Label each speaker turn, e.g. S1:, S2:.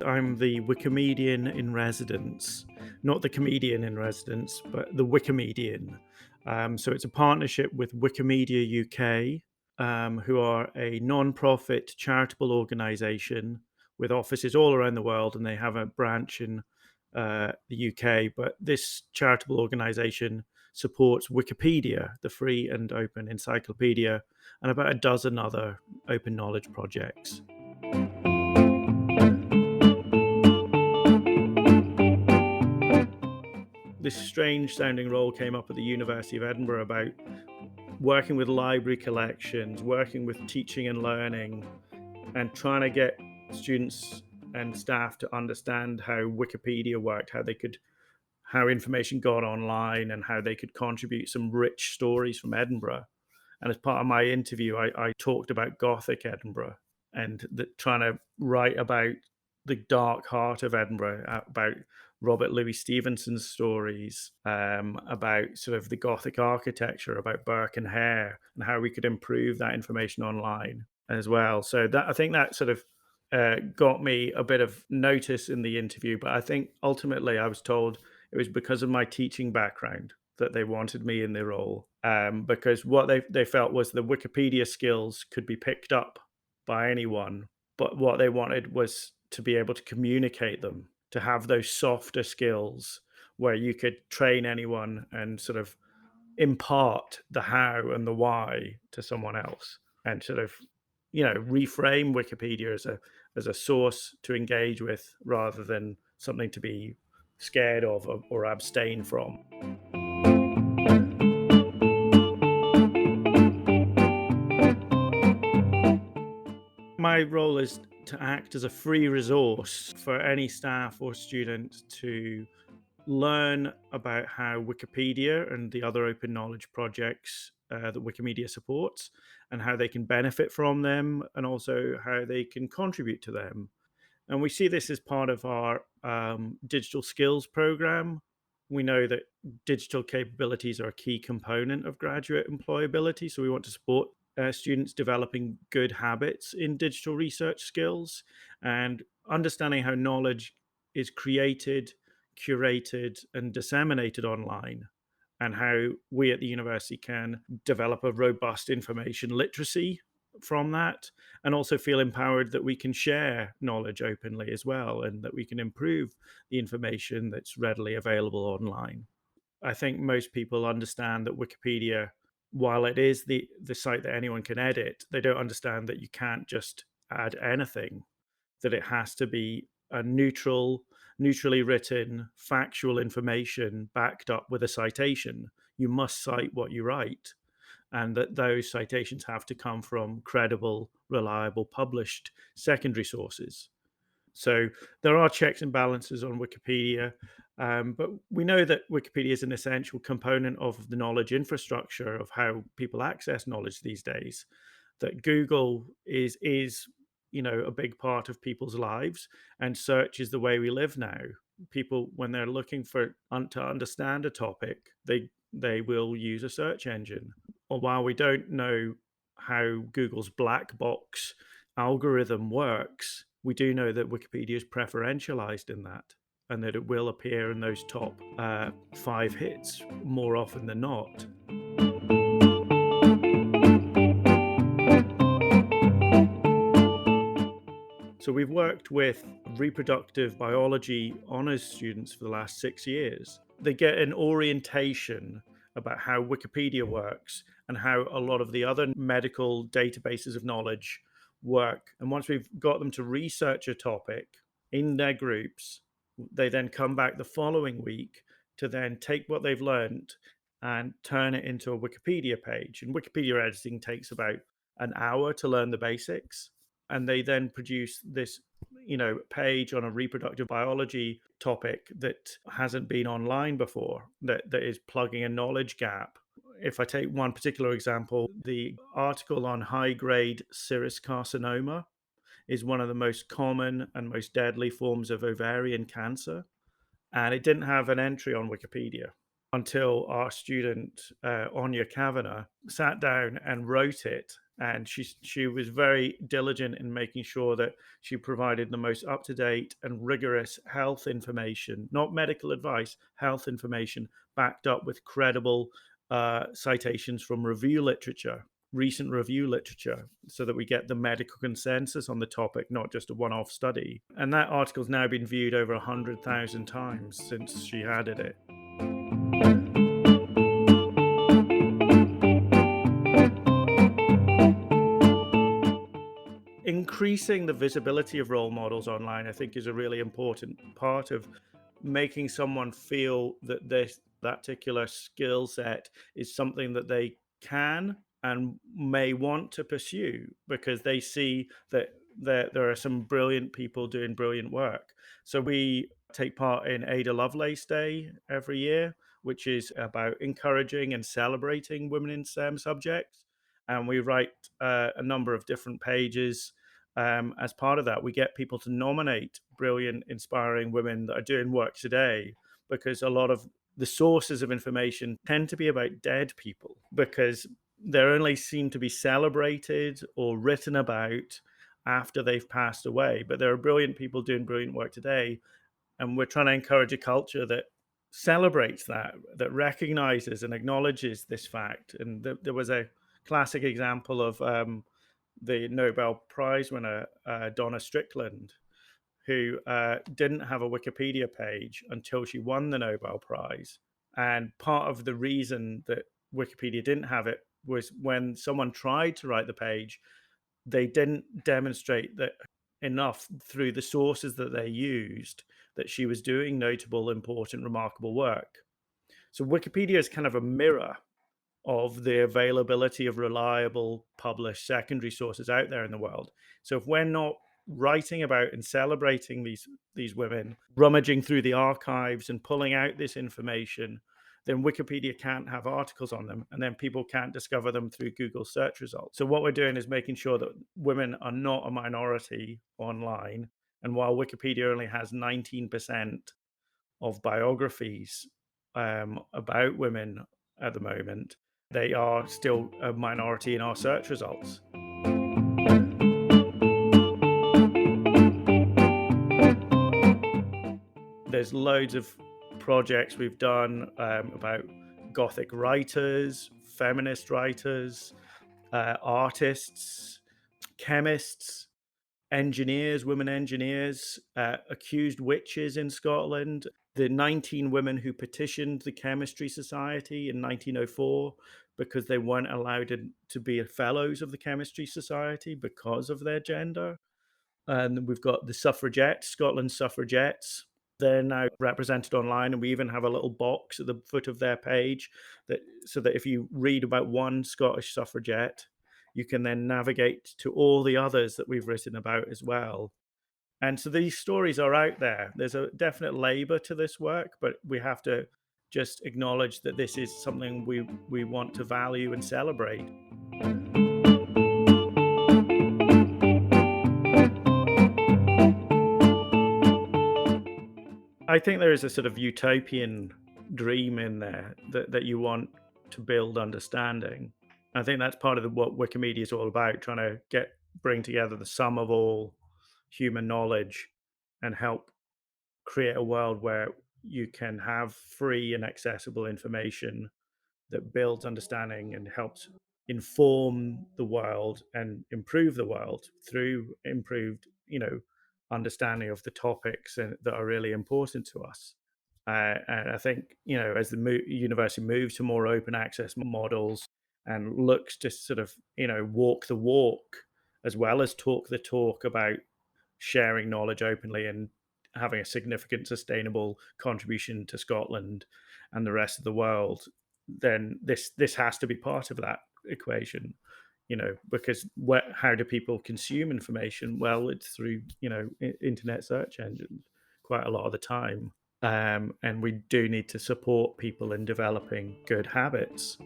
S1: I'm the Wikimedian in residence, not the comedian in residence, but the Wikimedian. So it's a partnership with Wikimedia UK, who are a non-profit charitable organisation with offices all around the world, and they have a branch in the UK. But this charitable organisation supports Wikipedia, the free and open encyclopedia, and about a dozen other open knowledge projects. This strange sounding role came up at the University of Edinburgh about working with library collections, working with teaching and learning, and trying to get students and staff to understand how Wikipedia worked, how information got online, and how they could contribute some rich stories from Edinburgh. And as part of my interview, I talked about Gothic Edinburgh and trying to write about the dark heart of Edinburgh, about Robert Louis Stevenson's stories, about sort of the Gothic architecture, about Burke and Hare, and how we could improve that information online as well. So I think that sort of got me a bit of notice in the interview. But I think ultimately I was told it was because of my teaching background that they wanted me in the role, because what they felt was the Wikipedia skills could be picked up by anyone, but what they wanted was to be able to communicate them, to have those softer skills where you could train anyone and sort of impart the how and the why to someone else, and sort of reframe Wikipedia as a source to engage with rather than something to be scared of or abstain from. My role is to act as a free resource for any staff or student to learn about how Wikipedia and the other open knowledge projects that Wikimedia supports, and how they can benefit from them, and also how they can contribute to them. And we see this as part of our digital skills program. We know that digital capabilities are a key component of graduate employability. So we want to support students developing good habits in digital research skills and understanding how knowledge is created, curated, and disseminated online, and how we at the university can develop a robust information literacy from that, and also feel empowered that we can share knowledge openly as well, and that we can improve the information that's readily available online. I think most people understand that Wikipedia, while it is the site that anyone can edit, they don't understand that you can't just add anything, that it has to be a neutrally written, factual information backed up with a citation. You must cite what you write, and that those citations have to come from credible, reliable, published secondary sources. So there are checks and balances on Wikipedia, but we know that Wikipedia is an essential component of the knowledge infrastructure of how people access knowledge these days. That Google is a big part of people's lives, and search is the way we live now. People, when they're looking to understand a topic, they will use a search engine. Or while we don't know how Google's black box algorithm works, we do know that Wikipedia is preferentialized in that, and that it will appear in those top 5 hits more often than not. So we've worked with reproductive biology honours students for the last 6 years. They get an orientation about how Wikipedia works and how a lot of the other medical databases of knowledge work. And once we've got them to research a topic in their groups, they then come back the following week to then take what they've learned and turn it into a Wikipedia page. And Wikipedia editing takes about an hour to learn the basics. And they then produce this page on a reproductive biology topic that hasn't been online before, that is plugging a knowledge gap. If I take one particular example, the article on high-grade serous carcinoma is one of the most common and most deadly forms of ovarian cancer, and it didn't have an entry on Wikipedia until our student Anya Kavanagh sat down and wrote it and she was very diligent in making sure that she provided the most up-to-date and rigorous health information, not medical advice, health information backed up with credible citations from recent review literature, so that we get the medical consensus on the topic, not just a one-off study. And that article's now been viewed over 100,000 times since she added it. Increasing the visibility of role models online, I think, is a really important part of making someone feel that that particular skill set is something that they can and may want to pursue, because they see that there are some brilliant people doing brilliant work. So we take part in Ada Lovelace Day every year, which is about encouraging and celebrating women in STEM subjects. And we write a number of different pages. As part of that, we get people to nominate brilliant, inspiring women that are doing work today, because a lot of the sources of information tend to be about dead people, because they're only seen to be celebrated or written about after they've passed away. But there are brilliant people doing brilliant work today, and we're trying to encourage a culture that celebrates that recognizes and acknowledges this fact. And there was a classic example of the Nobel Prize winner, Donna Strickland, who didn't have a Wikipedia page until she won the Nobel Prize. And part of the reason that Wikipedia didn't have it was when someone tried to write the page, they didn't demonstrate that enough through the sources that they used that she was doing notable, important, remarkable work. So Wikipedia is kind of a mirror of the availability of reliable published secondary sources out there in the world. So if we're not writing about and celebrating these women, rummaging through the archives and pulling out this information, then Wikipedia can't have articles on them, and then people can't discover them through Google search results. So what we're doing is making sure that women are not a minority online. And while Wikipedia only has 19% of biographies about women at the moment, they are still a minority in our search results. There's loads of projects we've done about Gothic writers, feminist writers, artists, chemists, engineers, women engineers, accused witches in Scotland, the 19 women who petitioned the Chemistry Society in 1904 because they weren't allowed to be fellows of the Chemistry Society because of their gender. And we've got the suffragettes, Scotland's suffragettes. They're now represented online, and we even have a little box at the foot of their page so that if you read about one Scottish suffragette, you can then navigate to all the others that we've written about as well. And so these stories are out there. There's a definite labor to this work, but we have to just acknowledge that this is something we want to value and celebrate. I think there is a sort of utopian dream in there that you want to build understanding. I think that's part of what Wikimedia is all about, trying to bring together the sum of all human knowledge and help create a world where you can have free and accessible information that builds understanding and helps inform the world and improve the world through improved, understanding of the topics that are really important to us. And I think, as the university moves to more open access models and looks to sort of, walk the walk as well as talk the talk about sharing knowledge openly and having a significant sustainable contribution to Scotland and the rest of the world, then this has to be part of that equation. Because how do people consume information? Well, it's through internet search engines quite a lot of the time, and we do need to support people in developing good habits.